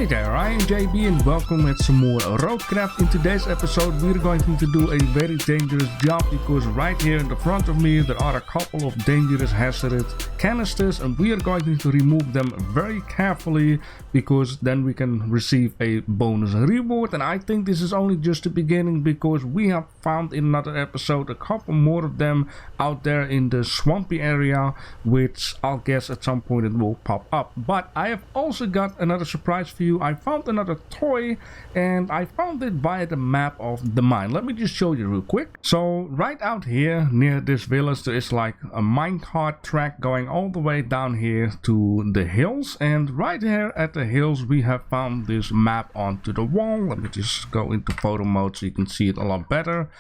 Hey there, I am JB and welcome at some more Roadcraft. In today's episode we're going to do a very dangerous job because right here in the front of me there are a couple of dangerous hazardous canisters and we are going to remove them very carefully because then we can receive a bonus reward. And I think this is only just the beginning because we have found in another episode a couple more of them out there in the swampy area, which I'll guess at some point it will pop up. But I have also got another surprise for you. I found another toy and I found it via the map of the mine. Let me just show you real quick. So right out here near this village there is like a minecart track going all the way down here to the hills, and right here at the hills we have found this map onto the wall. Let me just go into photo mode so you can see it a lot better.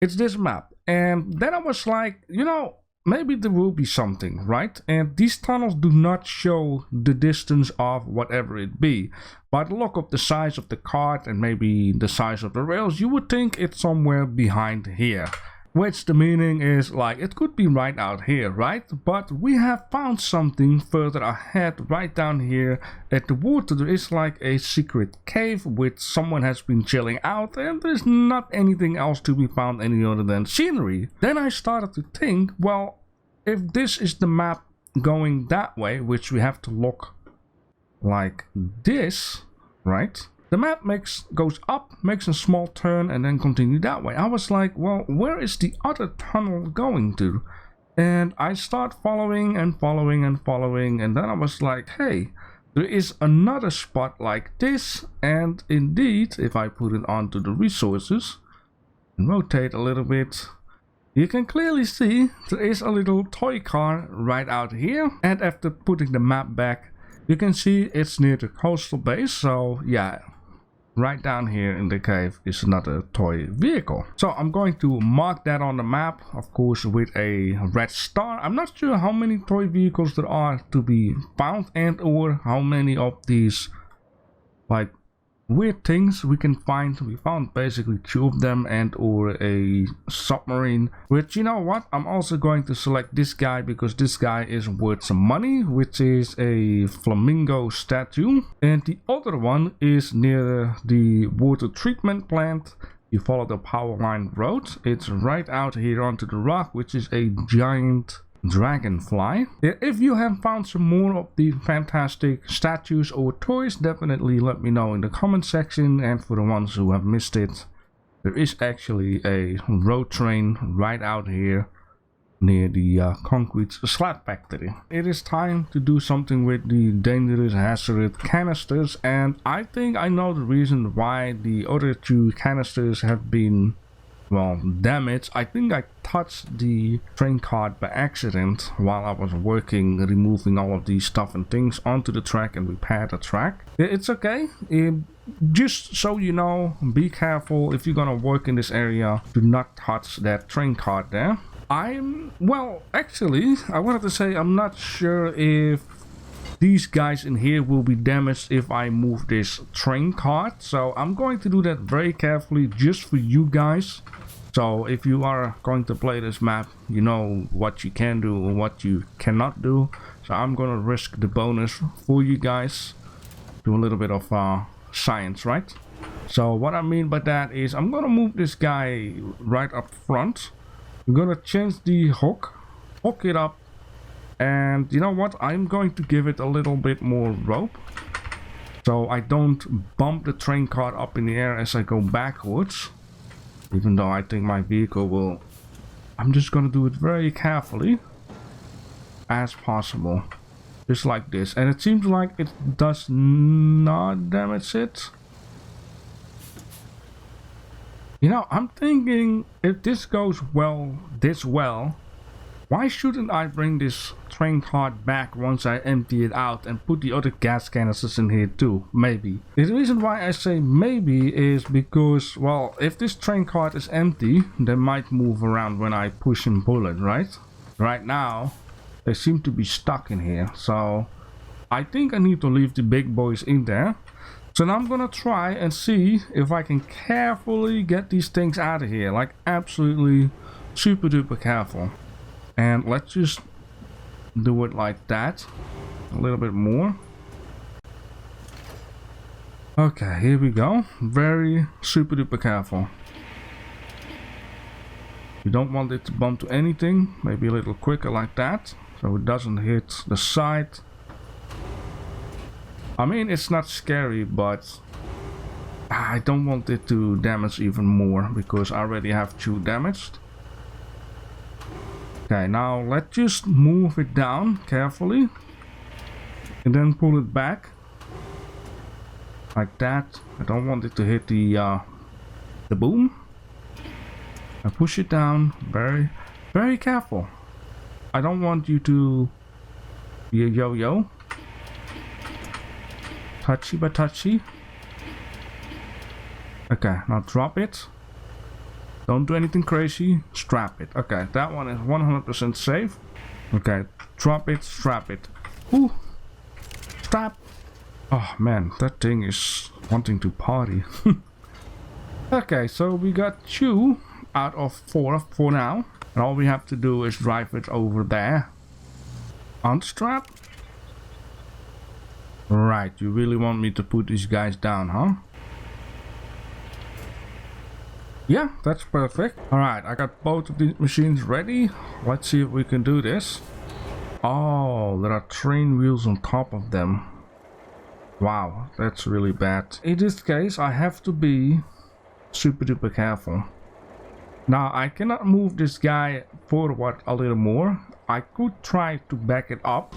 It's this map, and then I was like, you know, maybe there will be something, right? And these tunnels do not show the distance of whatever it be, but look up the size of the cart and maybe the size of the rails, you would think it's somewhere behind here, which the meaning is like it could be right out here, right? But we have found something further ahead, right down here at the water. There is like a secret cave which someone has been chilling out, and there's not anything else to be found any other than scenery. Then I started to think, well, if this is the map going that way, which we have to look like this, right? The map goes up, makes a small turn, and then continue that way. I was like, well, where is the other tunnel going to? And I start following and following and following, and then I was like, hey, there is another spot like this. And indeed, if I put it onto the resources and rotate a little bit, you can clearly see there is a little toy car right out here. And after putting the map back, you can see it's near the coastal base. So yeah, right down here in the cave is another toy vehicle. So I'm going to mark that on the map, of course, with a red star. I'm not sure how many toy vehicles there are to be found and or how many of these like weird things we can find. We found basically 2 of them and or a submarine, which, you know what, I'm also going to select this guy because this guy is worth some money, which is a flamingo statue. And the other one is near the water treatment plant. You follow the power line road, it's right out here onto the rock, which is a giant dragonfly. If you have found some more of the fantastic statues or toys, definitely let me know in the comment section. And for the ones who have missed it, there is actually a road train right out here near the concrete slab factory. It is time to do something with the dangerous hazardous canisters, and I think I know the reason why the other 2 canisters have been, well, damaged. I think I touched the train cart by accident while I was working, removing all of these stuff and things onto the track and repair the track. It's okay. Just so you know, be careful if you're gonna work in this area. Do not touch that train cart there. Well, actually, I wanted to say I'm not sure if these guys in here will be damaged if I move this train cart. So I'm going to do that very carefully just for you guys. So if you are going to play this map, you know what you can do and what you cannot do. So I'm going to risk the bonus for you guys. Do a little bit of science, right? So what I mean by that is I'm going to move this guy right up front. I'm going to change the hook it up. And you know what, I'm going to give it a little bit more rope so I don't bump the train cart up in the air as I go backwards, even though I think my vehicle will. I'm just going to do it very carefully as possible, just like this, and it seems like it does not damage it. You know, I'm thinking if this goes this well, why shouldn't I bring this train cart back once I empty it out and put the other gas canisters in here too? Maybe. The reason why I say maybe is because, well, if this train cart is empty, they might move around when I push and pull it, right? Right now, they seem to be stuck in here, so I think I need to leave the big boys in there. So now I'm gonna try and see if I can carefully get these things out of here, like absolutely super duper careful. And let's just do it like that, a little bit more. Okay, here we go. Very super duper careful. You don't want it to bump to anything. Maybe a little quicker like that, so it doesn't hit the side. I mean, it's not scary, but I don't want it to damage even more because I already have 2 damaged. Okay, now let's just move it down carefully and then pull it back like that. I don't want it to hit the boom. I push it down very careful. I don't want you to be a yo-yo. Touchy by touchy. Okay, now drop it. Don't do anything crazy. Strap it. Okay, that one is 100% safe. Okay, drop it, strap it. Ooh, strap. Oh man, that thing is wanting to party. Okay, so we got 2 out of 4 for now. And all we have to do is drive it over there. Unstrap. Right, you really want me to put these guys down, huh? Yeah, that's perfect. Alright, I got both of these machines ready. Let's see if we can do this. Oh, there are train wheels on top of them. Wow, that's really bad. In this case, I have to be super duper careful. Now, I cannot move this guy forward a little more. I could try to back it up.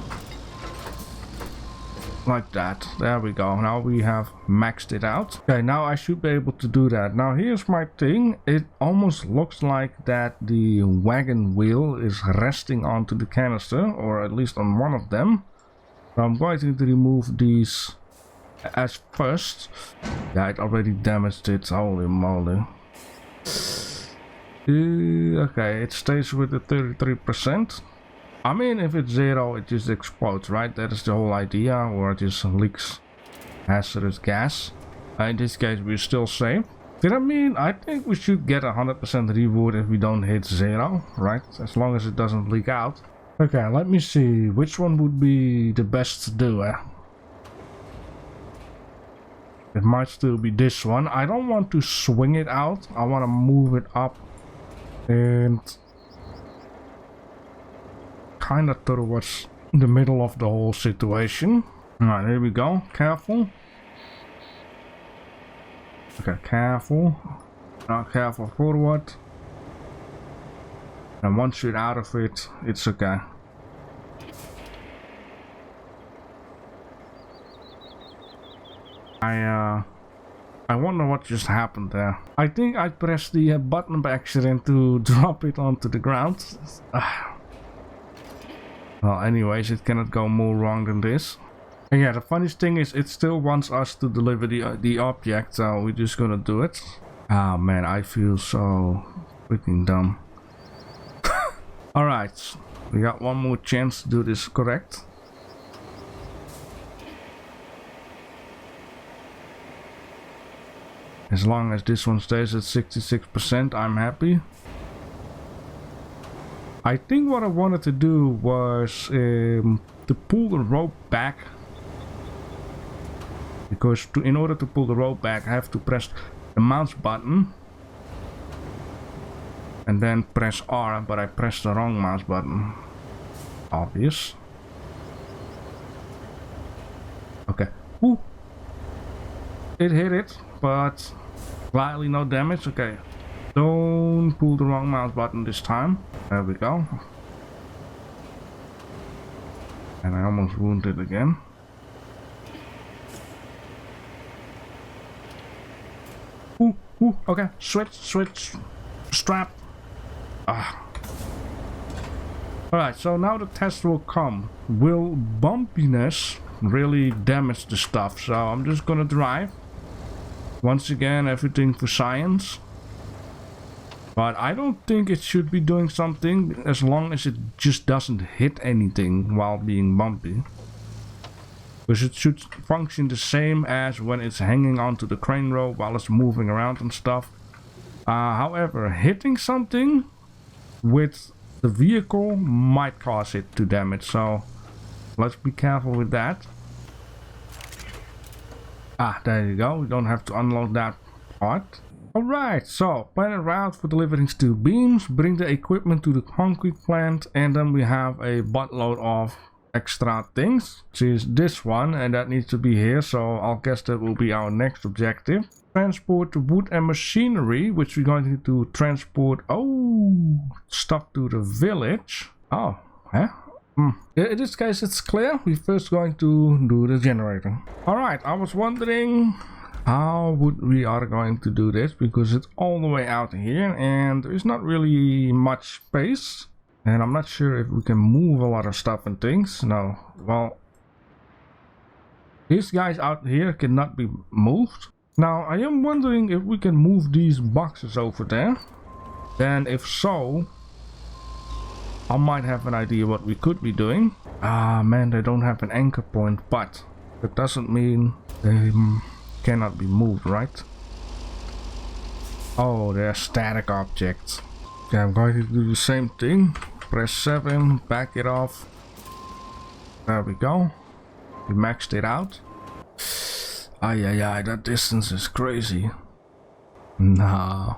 Like that. There we go. Now we have maxed it out. Okay, now I should be able to do that. Now here's my thing. It almost looks like that the wagon wheel is resting onto the canister, or at least on one of them. So I'm going to remove these as first. Yeah, it already damaged it. Holy moly. Okay, it stays with the 33%. I mean, if it's 0, it just explodes, right? That is the whole idea, or it just leaks hazardous gas. In this case, we're still safe. Did I mean, I think we should get 100% reward if we don't hit 0, right? As long as it doesn't leak out. Okay, let me see, which one would be the best to do, It might still be this one. I don't want to swing it out, I want to move it up and kind of towards the middle of the whole situation. Alright, here we go. Careful. Okay, careful. Now careful forward. And once you're out of it, it's okay. I wonder what just happened there. I think I pressed the button by accident to drop it onto the ground. Well, anyways, it cannot go more wrong than this. And yeah, the funniest thing is it still wants us to deliver the object, so we're just gonna do it. Ah man, I feel so freaking dumb. Alright, we got one more chance to do this correct. As long as this one stays at 66%, I'm happy. I think what I wanted to do was to pull the rope back. Because in order to pull the rope back, I have to press the mouse button. And then press R, but I pressed the wrong mouse button. Obvious. Okay. Ooh. It hit it, but slightly no damage. Okay. Don't pull the wrong mouse button this time. There we go. And I almost ruined it again. Ooh, ooh, okay. Switch. Strap. Ah. Alright, so now the test will come. Will bumpiness really damage the stuff? So I'm just gonna drive. Once again, everything for science. But I don't think it should be doing something as long as it just doesn't hit anything while being bumpy. Because it should function the same as when it's hanging onto the crane rope while it's moving around and stuff. However, hitting something with the vehicle might cause it to damage, so let's be careful with that. Ah, there you go. We don't have to unload that part. Alright, so plan a route for delivering steel beams, bring the equipment to the concrete plant, and then we have a buttload of extra things, which is this one, and that needs to be here, so I'll guess that will be our next objective. Transport wood and machinery, which we're going to transport stuff to the village. Oh, huh? In this case it's clear. We're first going to do the generator. Alright, I was wondering how we are going to do this, because it's all the way out here and there's not really much space, and I'm not sure if we can move a lot of stuff and things. No, well, these guys out here cannot be moved. Now I am wondering if we can move these boxes over there. Then if so, I might have an idea what we could be doing. Ah man, they don't have an anchor point, but that doesn't mean they cannot be moved, right? Oh, they're static objects. Okay, I'm going to do the same thing. Press 7, back it off. There we go. We maxed it out. Ay, that distance is crazy. Nah.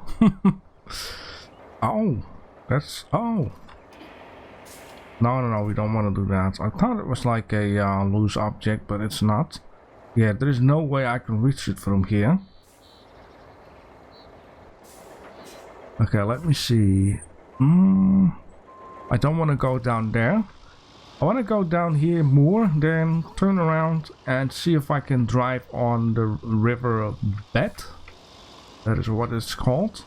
Oh, that's... Oh. No, we don't want to do that. I thought it was like a loose object, but it's not. Yeah, there is no way I can reach it from here. Okay, let me see. I don't want to go down there. I want to go down here more, then turn around and see if I can drive on the river bed. That is what it's called.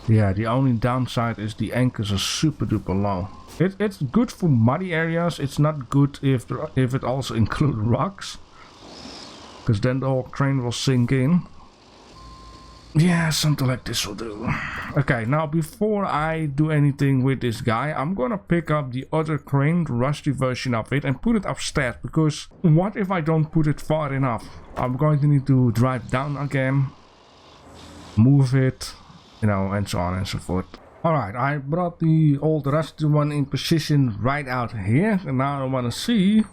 Yeah, the only downside is the anchors are super duper low. It's good for muddy areas. It's not good if it also includes rocks, because then the whole crane will sink in. Yeah, something like this will do. Okay, now before I do anything with this guy, I'm gonna pick up the other crane, the rusty version of it, and put it upstairs, because what if I don't put it far enough? I'm going to need to drive down again, move it, you know, and so on and so forth. Alright, I brought the old rusty one in position right out here, and now I want to see,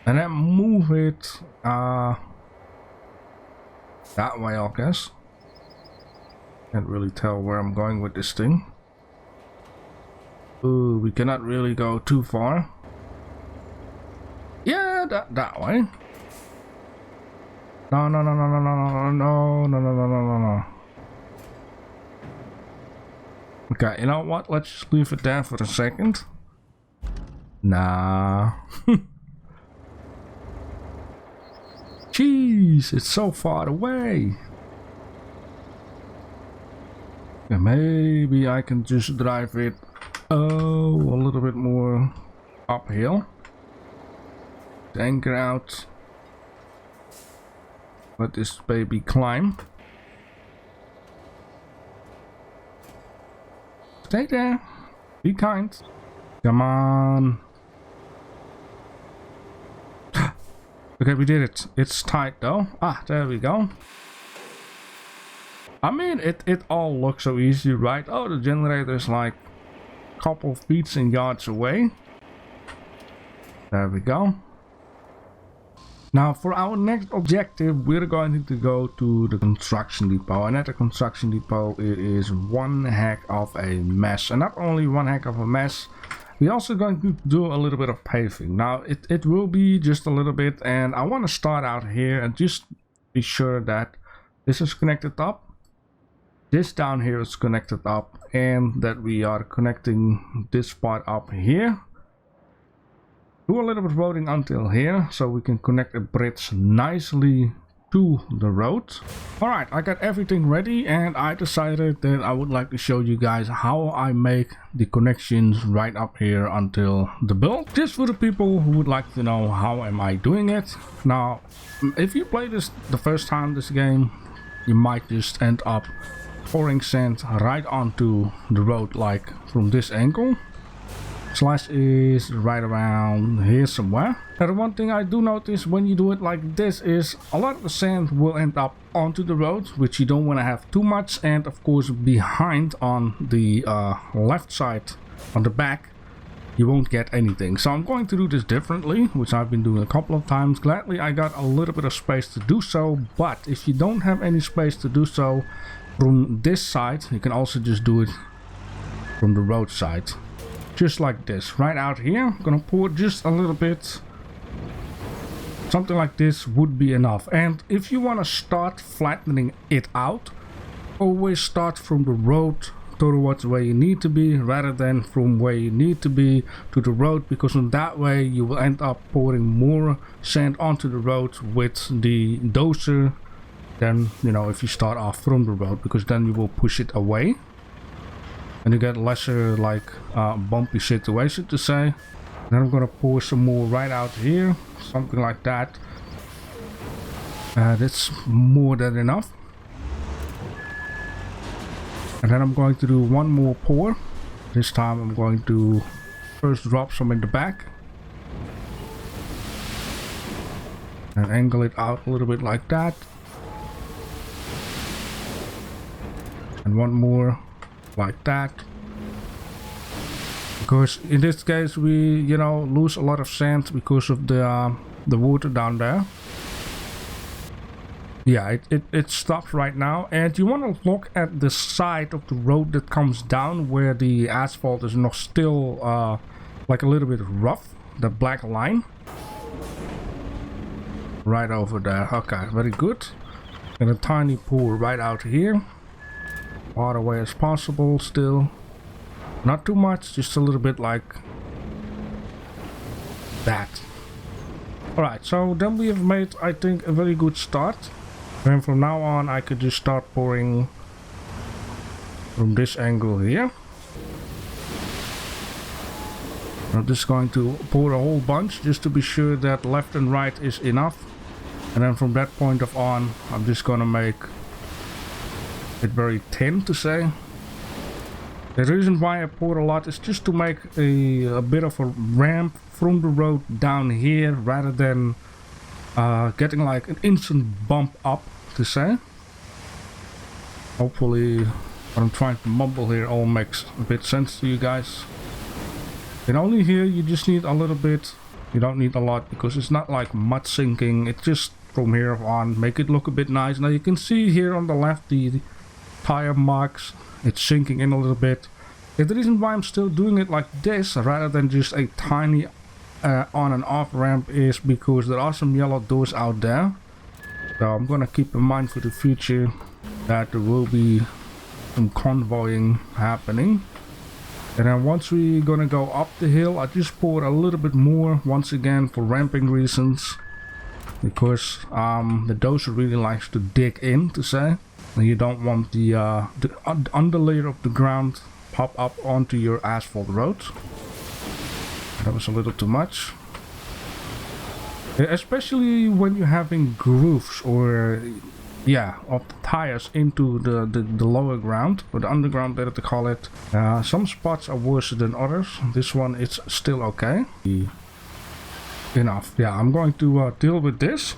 and then move it that way, I guess. Can't really tell where I'm going with this thing. Ooh, we cannot really go too far. Yeah, that way. No. Okay, you know what? Let's just leave it there for a second. Nah. Jeez, it's so far away. Yeah, maybe I can just drive it a little bit more uphill. Anchor out. Let this baby climb. Stay there. Be kind. Come on. Okay, we did it. It's tight though. Ah, there we go. I mean, it all looks so easy, right? Oh, the generator is like a couple feet and yards away. There we go. Now, for our next objective, we're going to go to the construction depot. And at the construction depot, it is one heck of a mess. And not only one heck of a mess, we're also going to do a little bit of paving. Now, it will be just a little bit. And I want to start out here and just be sure that this is connected up. This down here is connected up, and that we are connecting this part up here. Do a little bit of roading until here, so we can connect a bridge nicely to the road. Alright, I got everything ready, and I decided that I would like to show you guys how I make the connections right up here until the build. Just for the people who would like to know how am I doing it. Now, if you play this the first time this game, you might just end up pouring sand right onto the road, like from this angle. Slash is right around here somewhere. Now, the one thing I do notice when you do it like this is a lot of the sand will end up onto the road, which you don't want to have too much, and of course behind on the left side, on the back, you won't get anything. So I'm going to do this differently, which I've been doing a couple of times. Gladly I got a little bit of space to do so, but if you don't have any space to do so from this side, you can also just do it from the road side. Just like this, right out here. I'm gonna pour just a little bit. Something like this would be enough. And if you want to start flattening it out, always start from the road towards where you need to be rather than from where you need to be to the road, because in that way you will end up pouring more sand onto the road with the dozer than, you know, if you start off from the road, because then you will push it away and you get lesser like bumpy situation to say. Then I'm gonna pour some more right out here, something like that. That's more than enough. And then I'm going to do one more pour. This time I'm going to first drop some in the back and angle it out a little bit like that. And one more like that. Because in this case we, you know, lose a lot of sand because of the water down there. Yeah, it stops right now, and you want to look at the side of the road that comes down where the asphalt is nog still like a little bit rough, the black line. Right over there. Okay, very good. And a tiny pour right out here. Far away as possible still. Not too much, just a little bit like that. Alright, so then we have made, I think, a very good start. And from now on I could just start pouring from this angle here. I'm just going to pour a whole bunch just to be sure that left and right is enough. And then from that point of on I'm just gonna make it very thin to say. The reason why I pour a lot is just to make a bit of a ramp from the road down here rather than getting like an instant bump up to say. Hopefully what I'm trying to mumble here all makes a bit sense to you guys. And only here you just need a little bit. You don't need a lot because it's not like mud sinking. It's just from here on make it look a bit nice. Now you can see here on the left the tire marks. It's sinking in a little bit. And the reason why I'm still doing it like this rather than just a tiny on and off ramp is because there are some yellow doors out there. So I'm gonna keep in mind for the future that there will be some convoying happening. And then once we're gonna go up the hill, I just pour a little bit more once again for ramping reasons. Because the dozer really likes to dig in to say. And you don't want the underlayer of the ground pop up onto your asphalt road. That was a little too much. Especially when you're having grooves or yeah, of the tires into the lower ground or the underground, better to call it. Some spots are worse than others. This one it's still okay. Enough. Yeah, I'm going to deal with this.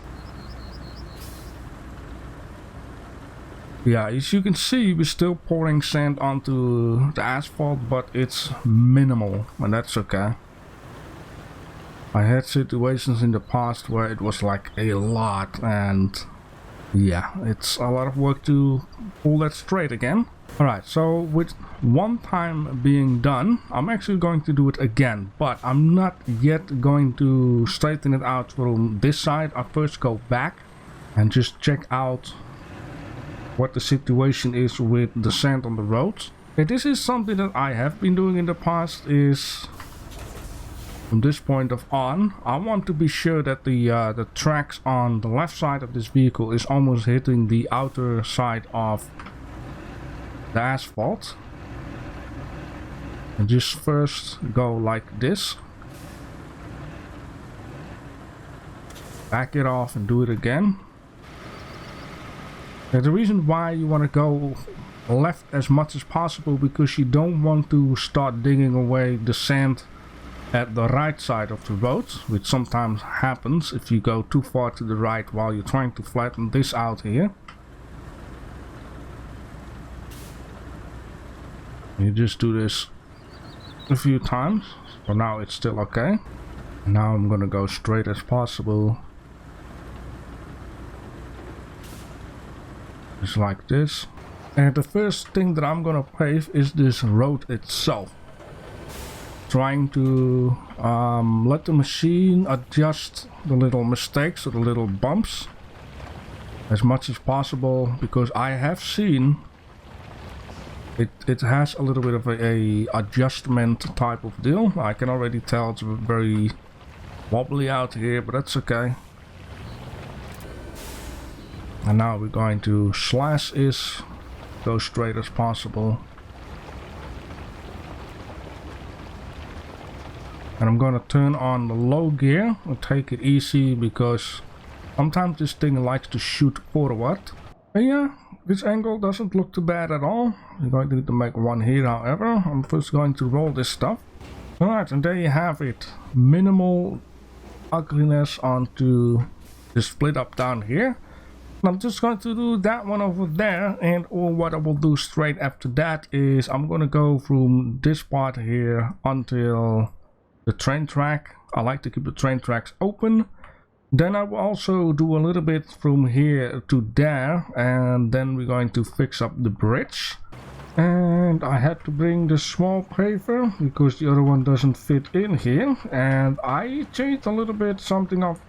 Yeah, as you can see, we're still pouring sand onto the asphalt, but it's minimal, and that's okay. I had situations in the past where it was like a lot, and yeah, it's a lot of work to pull that straight again. Alright, so with one time being done, I'm actually going to do it again, but I'm not yet going to straighten it out from this side. I'll first go back and just check out what the situation is with the sand on the roads. Okay, this is something that I have been doing in the past. Is from this point of on, I want to be sure that the tracks on the left side of this vehicle is almost hitting the outer side of the asphalt. And just first go like this, back it off and do it again. And the reason why you want to go left as much as possible, because you don't want to start digging away the sand at the right side of the road, which sometimes happens if you go too far to the right while you're trying to flatten this out here. You just do this a few times. For now it's still okay. Now I'm gonna go straight as possible. Just like this. And the first thing that I'm gonna pave is this road itself. Trying to let the machine adjust the little mistakes or the little bumps as much as possible, because I have seen it has a little bit of a adjustment type of deal. I can already tell it's very wobbly out here, but that's okay. And now we're going to slash is go straight as possible. And I'm going to turn on the low gear and take it easy, because sometimes this thing likes to shoot forward. And yeah, this angle doesn't look too bad at all. I'm going to need to make one here, however. I'm first going to roll this stuff. Alright, and there you have it. Minimal ugliness onto the split up down here. I'm just going to do that one over there, and or what I will do straight after that is I'm going to go from this part here until the train track. I like to keep the train tracks open. Then I will also do a little bit from here to there, and then we're going to fix up the bridge. And I had to bring the small paver because the other one doesn't fit in here, and I changed a little bit something of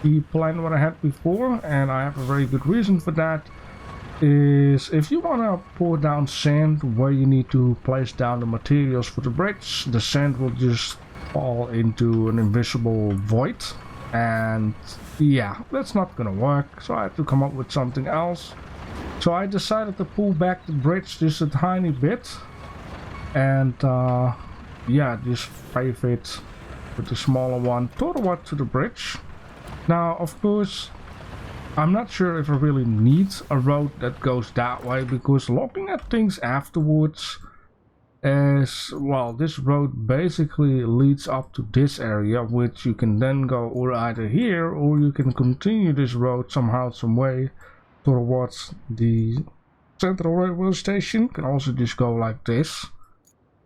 the plan what I had before, and I have a very good reason for that. Is if you want to pour down sand where you need to place down the materials for the bridge, the sand will just fall into an invisible void, and yeah, that's not gonna work, so I had to come up with something else. So I decided to pull back the bridge just a tiny bit, and yeah, just pave it with the smaller one toward to the bridge. Now, of course, I'm not sure if I really need a road that goes that way, because looking at things afterwards, as well, this road basically leads up to this area, which you can then go or either here, or you can continue this road somehow, some way towards the central railway station. You can also just go like this,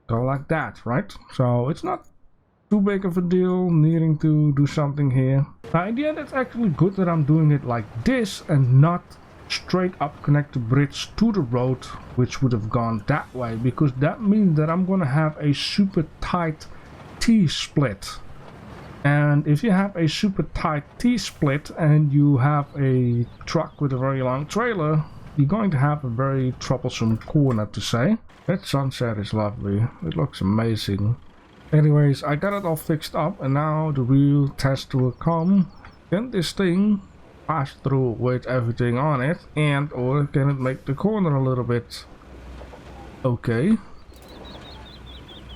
go like that, right? So it's not too big of a deal needing to do something here. Now in the end, it's actually good that I'm doing it like this and not straight up connect the bridge to the road, which would have gone that way, because that means that I'm gonna have a super tight T-split. And if you have a super tight T-split and you have a truck with a very long trailer, you're going to have a very troublesome corner, to say. That sunset is lovely, it looks amazing. Anyways, I got it all fixed up, and now the real test will come. Can this thing pass through with everything on it, and or can it make the corner a little bit okay?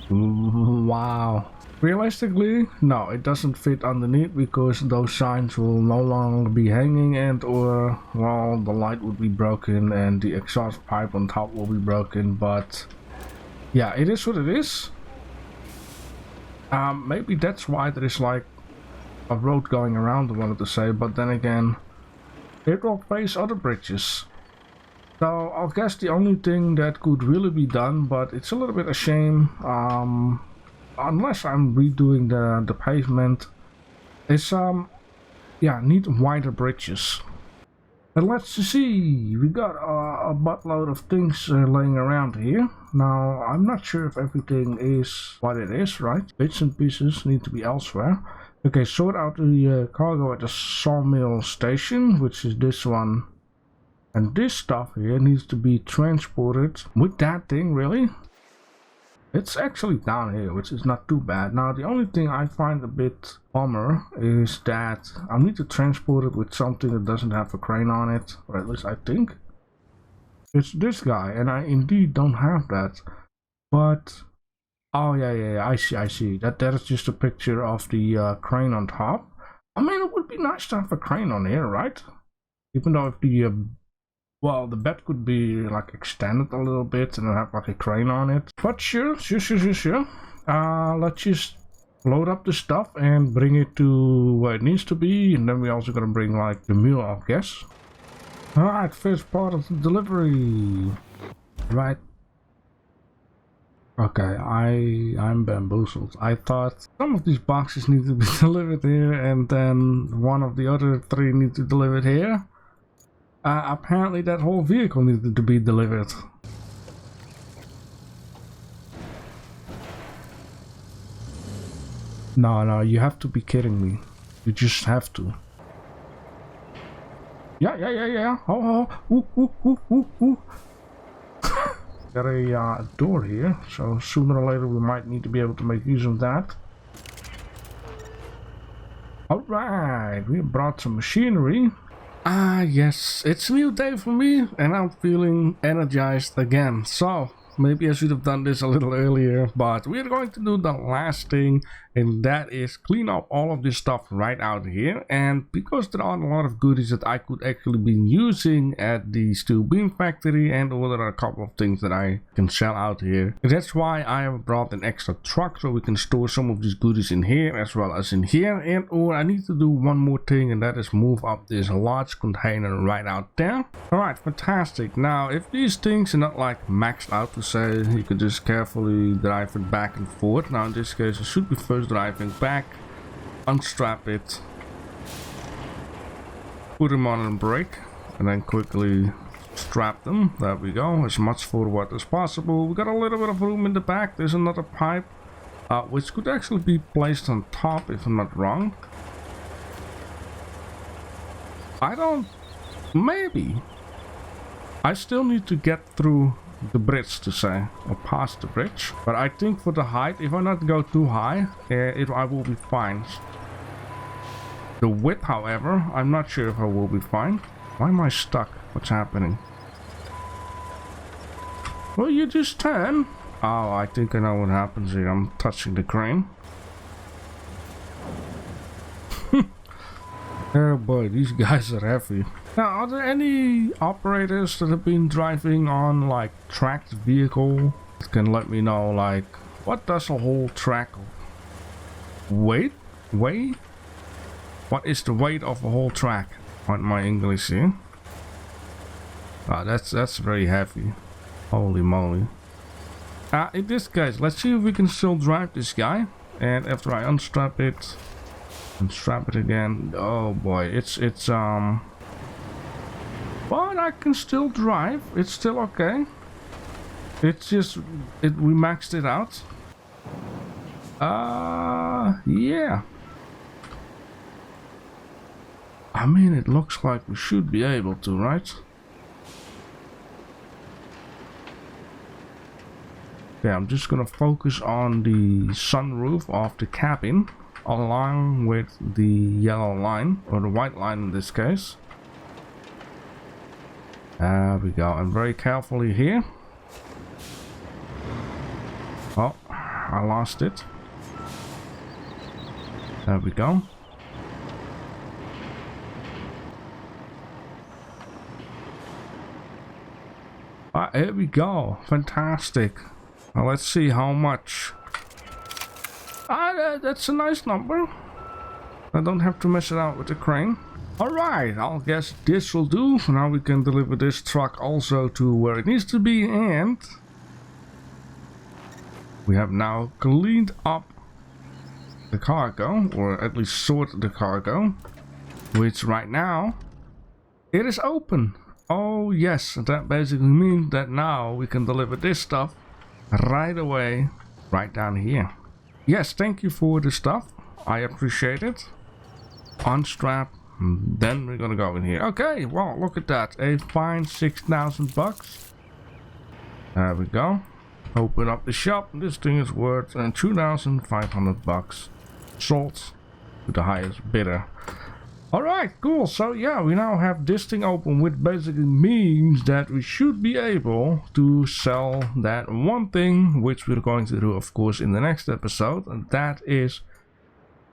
Wow. Realistically, no, it doesn't fit underneath, because those signs will no longer be hanging, and or, well, the light would be broken and the exhaust pipe on top will be broken. But yeah, it is what it is. Maybe that's why there is like a road going around, I wanted to say, but then again, it will face other bridges. So I guess the only thing that could really be done, but it's a little bit a shame, unless I'm redoing the pavement, is yeah, need wider bridges. And let's see, we got a buttload of things laying around here. Now, I'm not sure if everything is what it is, right? Bits and pieces need to be elsewhere. Okay, sort out the cargo at the sawmill station, which is this one. And this stuff here needs to be transported with that thing, really? It's actually down here, which is not too bad. Now, the only thing I find a bit bummer is that I need to transport it with something that doesn't have a crane on it, or at least I think. It's this guy, and I indeed don't have that. But, oh yeah, I see. That is just a picture of the crane on top. I mean, it would be nice to have a crane on here, right? Even though if the well, the bed could be like extended a little bit and have like a crane on it. But sure. Let's just load up the stuff and bring it to where it needs to be. And then we're also gonna bring like the mule, I guess. Alright, first part of the delivery. Right. Okay, I'm bamboozled. I thought some of these boxes need to be delivered here, and then one of the other 3 need to deliver it here. Apparently that whole vehicle needed to be delivered. No, you have to be kidding me. You just have to. Yeah. Oh. Ooh. Got a door here, so sooner or later we might need to be able to make use of that. Alright, we brought some machinery. Yes, it's a new day for me and I'm feeling energized again. So, maybe I should have done this a little earlier, but we're going to do the last thing, and that is clean up all of this stuff right out here. And because there are a lot of goodies that I could actually be using at the steel beam factory, and there are a couple of things that I can sell out here, that's why I have brought an extra truck so we can store some of these goodies in here as well as in here. And or I need to do one more thing, and that is move up this large container right out there. Alright, fantastic. Now if these things are not like maxed out to say, you can just carefully drive it back and forth. Now in this case I should be first driving back, unstrap it, put them on a brake, and then quickly strap them. There we go, as much forward as possible. We got a little bit of room in the back. There's another pipe which could actually be placed on top if I'm not wrong. Maybe I still need to get through the bridge to say, or past the bridge, but I think for the height, if I not go too high, I will be fine. The width, however, I'm not sure if I will be fine. Why am I stuck? What's happening? Well, you just turn. Oh, I think I know what happens here. I'm touching the crane. Oh boy, these guys are heavy. Now, are there any operators that have been driving on like tracked vehicle that can let me know like what does a whole track weigh? What is the weight of a whole track? What my English here? Ah, that's very heavy. Holy moly. In this case, let's see if we can still drive this guy. And after I unstrap it and strap it again, oh boy, it's but I can still drive. It's still okay. It's just we maxed it out. Yeah. I mean, it looks like we should be able to, right? Okay, I'm just gonna focus on the sunroof of the cabin along with the yellow line, or the white line in this case. There we go, and very carefully here. Oh, I lost it. There we go. Here we go. Fantastic. Now let's see how much. That's a nice number. I don't have to mess it out with the crane. Alright, I'll guess this will do. Now we can deliver this truck also to where it needs to be, and we have now cleaned up the cargo, or at least sorted the cargo, which right now it is open. Oh yes, that basically means that now we can deliver this stuff right away, right down here. Yes, thank you for the stuff. I appreciate it. Unstrap. Then we're gonna go in here. Okay, well, look at that. A fine 6,000 bucks. There we go. Open up the shop. This thing is worth 2,500 bucks. Sold to the highest bidder. Alright, cool. So yeah, we now have this thing open, which basically means that we should be able to sell that one thing, which we're going to do, of course, in the next episode. And that is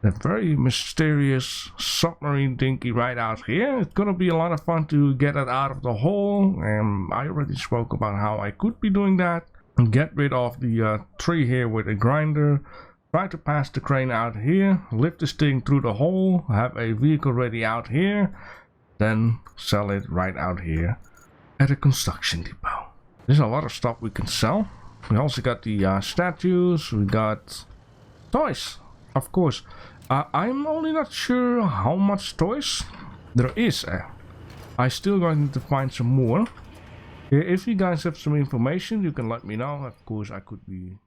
a very mysterious submarine dinky right out here. It's gonna be a lot of fun to get it out of the hole, and I already spoke about how I could be doing that. And get rid of the tree here with a grinder, try to pass the crane out here, lift this thing through the hole, have a vehicle ready out here, then sell it right out here at a construction depot. There's a lot of stuff we can sell. We also got the statues. We got toys, of course. I'm only not sure how much toys there is. I still going to find some more. If you guys have some information, you can let me know. Of course, I could be